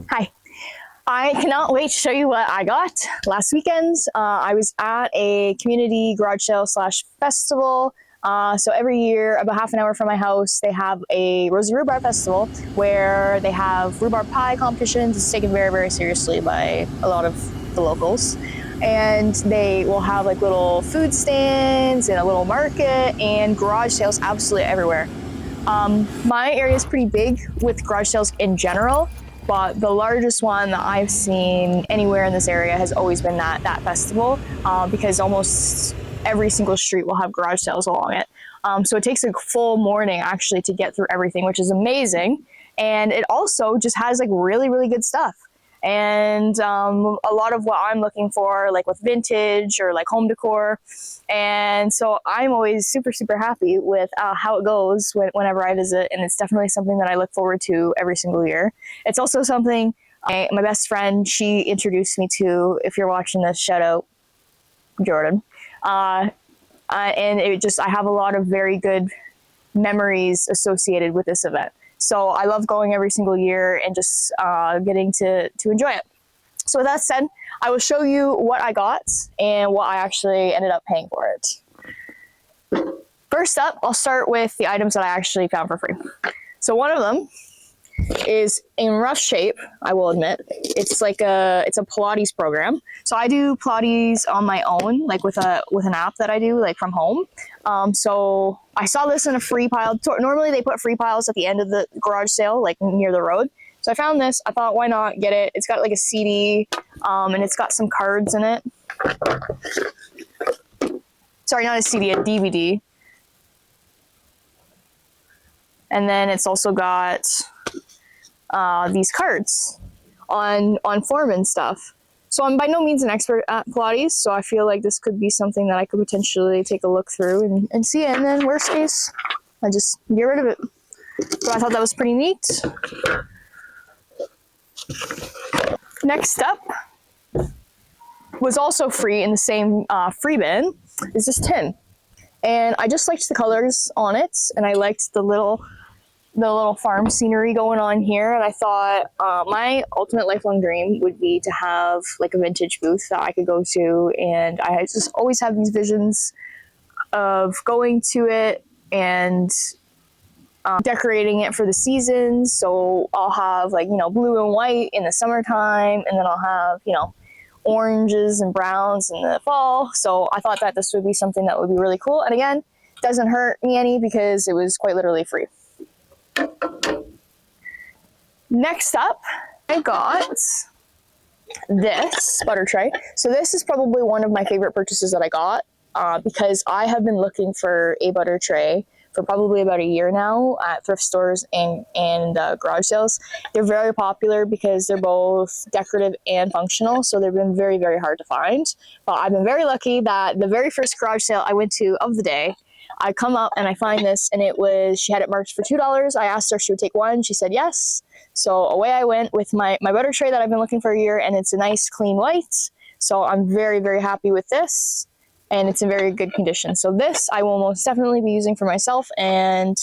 Hi. I cannot wait to show you what I got last weekend. I was at a community garage sale slash festival. So every year, about half an hour from my house, they have a Rosy Rhubarb Festival where they have rhubarb pie competitions. It's taken very, very seriously by a lot of the locals. And they will have like little food stands and a little market and garage sales absolutely everywhere. My area is pretty big with garage sales in general, but the largest one that I've seen anywhere in this area has always been that festival, because almost every single street will have garage sales along it. So it takes a full morning actually to get through everything, which is amazing. And it also just has like really, really good stuff. And a lot of what I'm looking for, like with vintage or like home decor. And so I'm always super, super happy with how it goes whenever I visit. And it's definitely something that I look forward to every single year. It's also something my best friend, she introduced me to. If you're watching this, shout out Jordan. And it just, I have a lot of very good memories associated with this event. So I love going every single year and just getting to enjoy it. So with that said, I will show you what I got and what I actually ended up paying for it. First up, I'll start with the items that I actually found for free. So one of them is in rough shape, I will admit. It's like it's a Pilates program. So I do Pilates on my own, like with an app that I do like from home. So I saw this in a free pile. Normally they put free piles at the end of the garage sale, like near the road. So I found this. I thought, why not get it? It's got like a CD, and it's got some cards in it. Sorry, not a CD, a DVD. And then it's also got these cards on form and stuff. So I'm by no means an expert at Pilates, so I feel like this could be something that I could potentially take a look through and see it, and then worst case, I just get rid of it. So I thought that was pretty neat. Next up was also free in the same free bin is this tin. And I just liked the colors on it, and I liked the little farm scenery going on here. And I thought my ultimate lifelong dream would be to have like a vintage booth that I could go to. And I just always have these visions of going to it and decorating it for the seasons. So I'll have like, blue and white in the summertime, and then I'll have, oranges and browns in the fall. So I thought that this would be something that would be really cool. And again, doesn't hurt me any because it was quite literally free. Next up, I got this butter tray. So this is probably one of my favorite purchases that I got because I have been looking for a butter tray for probably about a year now at thrift stores and garage sales. They're very popular because they're both decorative and functional, so they've been very, very hard to find. But I've been very lucky that the very first garage sale I went to of the day, I come up and I find this, and she had it marked for $2. I asked her if she would take one. She said yes. So away I went with my butter tray that I've been looking for a year, and it's a nice clean white. So I'm very, very happy with this, and it's in very good condition. So this I will most definitely be using for myself, and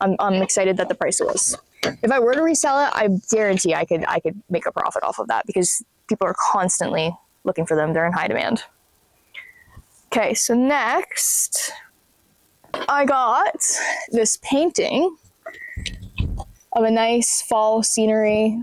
I'm excited that the price was. If I were to resell it, I guarantee I could make a profit off of that because people are constantly looking for them. They're in high demand. Okay, so next I got this painting of a nice fall scenery.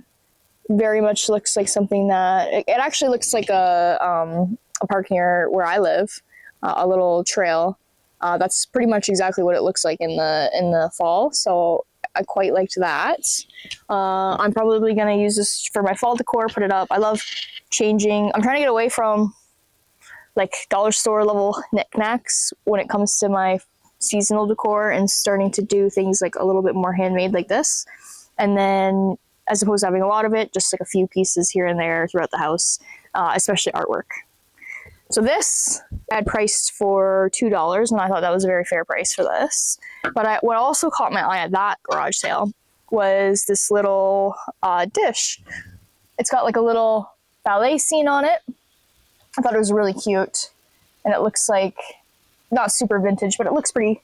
Very much looks like something that it actually looks like a park near where I live, a little trail. That's pretty much exactly what it looks like in the fall. So I quite liked that. I'm probably gonna use this for my fall decor. Put it up. I love changing. I'm trying to get away from like dollar store level knickknacks when it comes to my seasonal decor and starting to do things like a little bit more handmade like this. And then as opposed to having a lot of it, just like a few pieces here and there throughout the house, especially artwork. So this I had priced for $2, and I thought that was a very fair price for this. But what also caught my eye at that garage sale was this little dish. It's got like a little ballet scene on it. I thought it was really cute, and it looks like not super vintage, but it looks a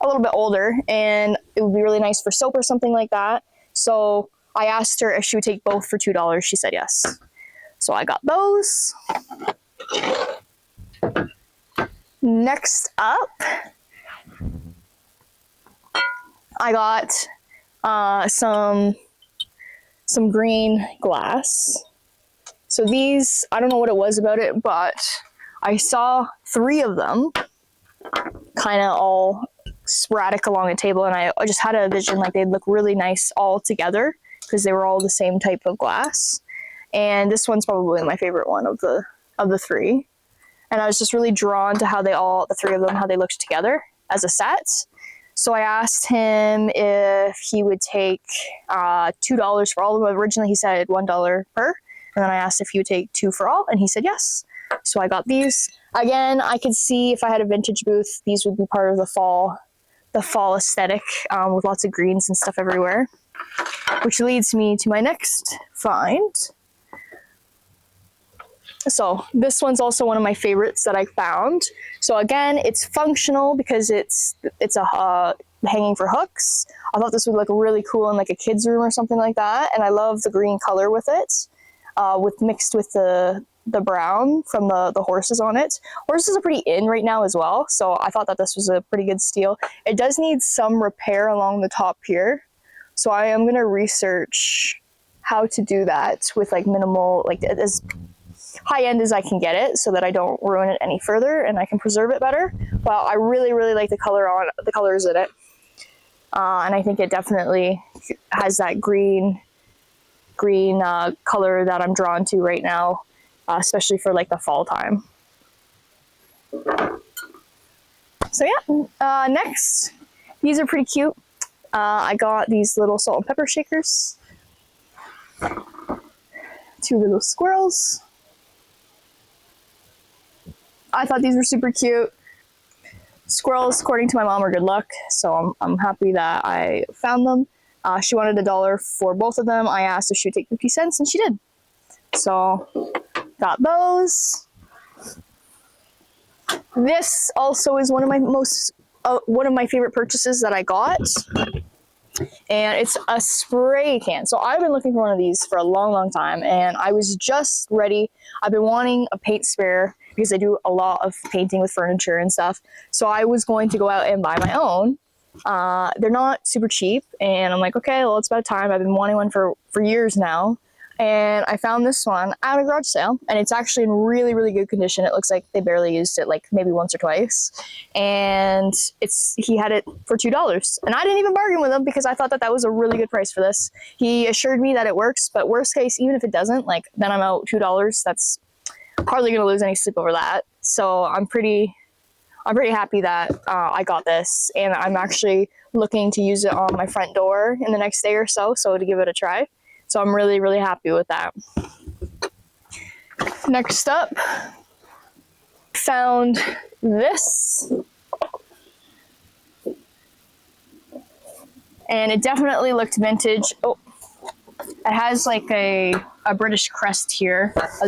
little bit older, and it would be really nice for soap or something like that. So I asked her if she would take both for $2. She said yes. So I got those. Next up, I got some green glass. So these, I don't know what it was about it, but I saw 3 of them kind of all sporadic along a table, and I just had a vision like they'd look really nice all together because they were all the same type of glass. And this one's probably my favorite one of the 3. And I was just really drawn to how the 3 of them, how they looked together as a set. So I asked him if he would take $2 for all of them. Originally he said $1 per, and then I asked if he would take 2 for all, and he said yes. So I got these. Again, I could see if I had a vintage booth, these would be part of the fall aesthetic, with lots of greens and stuff everywhere. Which leads me to my next find. So this one's also one of my favorites that I found. So again, it's functional because it's a hanging for hooks. I thought this would look really cool in like a kid's room or something like that. And I love the green color with it, mixed with the brown from the horses on it. Horses are pretty in right now as well, so I thought that this was a pretty good steal. It does need some repair along the top here, so I am going to research how to do that with like minimal, like as high end as I can get it, so that I don't ruin it any further and I can preserve it better. Well, I really like the colors in it, and I think it definitely has that green color that I'm drawn to right now, especially for like the fall time. So yeah, next, these are pretty cute. I got these little salt and pepper shakers, 2 little squirrels. I thought these were super cute. Squirrels, according to my mom, are good luck, so I'm happy that I found them. She wanted $1 for both of them. I asked if she would take 50 cents, and she did. So got those. This also is one of my favorite purchases that I got, and it's a spray can. So I've been looking for one of these for a long time, and I was just ready. I've been wanting a paint sprayer because I do a lot of painting with furniture and stuff. So I was going to go out and buy my own. They're not super cheap, and I'm like, okay, well, it's about time. I've been wanting one for years now. And I found this one at a garage sale, and it's actually in really good condition. It looks like they barely used it, like maybe once or twice. And he had it for $2, and I didn't even bargain with him because I thought that was a really good price for this. He assured me that it works, but worst case, even if it doesn't, like then I'm out $2. That's hardly gonna lose any sleep over that. So I'm pretty happy that I got this, and I'm actually looking to use it on my front door in the next day or so to give it a try. So I'm really happy with that. Next up, found this. And it definitely looked vintage. Oh, it has like a British crest here. I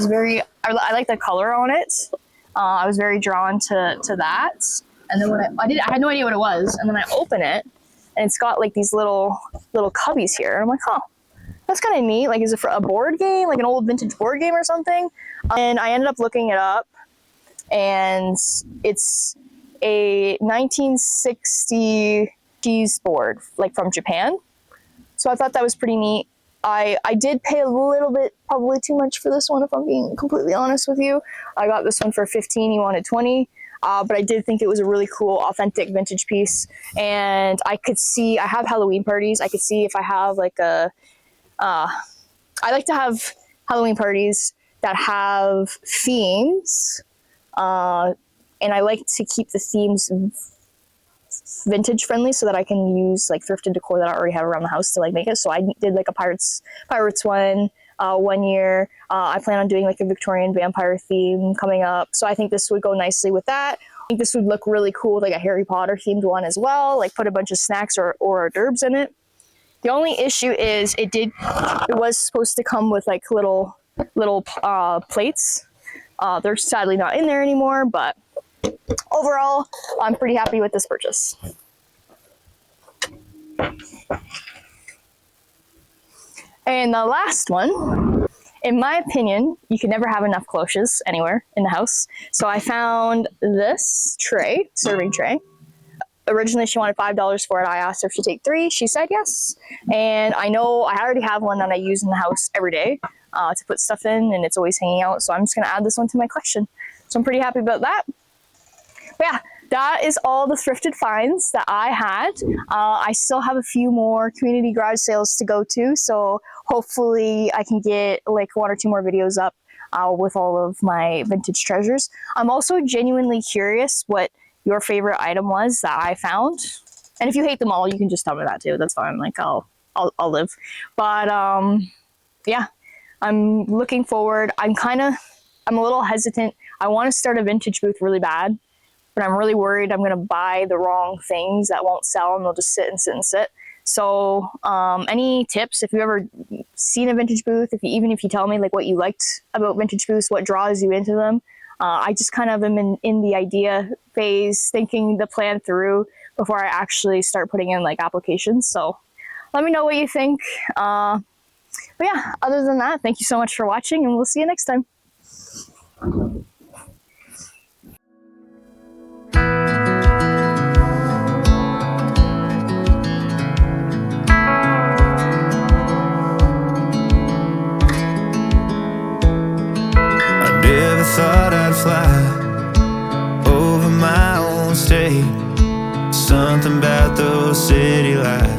like the color on it. I was very drawn to that. And then when I had no idea what it was. And then I open it, and it's got like these little cubbies here. And I'm like, huh. That's kind of neat. Like, is it for a board game, like an old vintage board game or something? And I ended up looking it up, and it's a 1960 cheese board, like from Japan. So I thought that was pretty neat. I did pay a little bit, probably too much for this one, if I'm being completely honest with you. I got this one for $15. He wanted $20. But I did think it was a really cool, authentic vintage piece. And I have Halloween parties. I could see if I have like I like to have Halloween parties that have themes, and I like to keep the themes vintage friendly so that I can use like thrifted decor that I already have around the house to like make it. So I did like a pirates one 1 year. I plan on doing like a Victorian vampire theme coming up. So I think this would go nicely with that. I think this would look really cool with like a Harry Potter themed one as well. Like put a bunch of snacks or hors d'oeuvres in it. The only issue is it was supposed to come with like little plates. They're sadly not in there anymore, but overall, I'm pretty happy with this purchase. And the last one, in my opinion, you can never have enough cloches anywhere in the house. So I found this tray, serving tray. Originally, she wanted $5 for it. I asked her if she'd take 3. She said yes. And I know I already have one that I use in the house every day to put stuff in, and it's always hanging out. So I'm just going to add this one to my collection. So I'm pretty happy about that. But yeah, that is all the thrifted finds that I had. I still have a few more community garage sales to go to, so hopefully I can get like 1 or 2 more videos up with all of my vintage treasures. I'm also genuinely curious what your favorite item was that I found. And if you hate them all, you can just tell me that too. That's fine. Like I'll live. But yeah, I'm looking forward. I'm a little hesitant. I want to start a vintage booth really bad, but I'm really worried I'm going to buy the wrong things that won't sell and they'll just sit and sit and sit. So any tips, if you've ever seen a vintage booth, even if you tell me like what you liked about vintage booths, what draws you into them. I just kind of am in the idea phase, thinking the plan through before I actually start putting in like applications. So let me know what you think. But yeah, other than that, thank you so much for watching, and we'll see you next time. Never thought I'd fly over my own state. Something about those city lights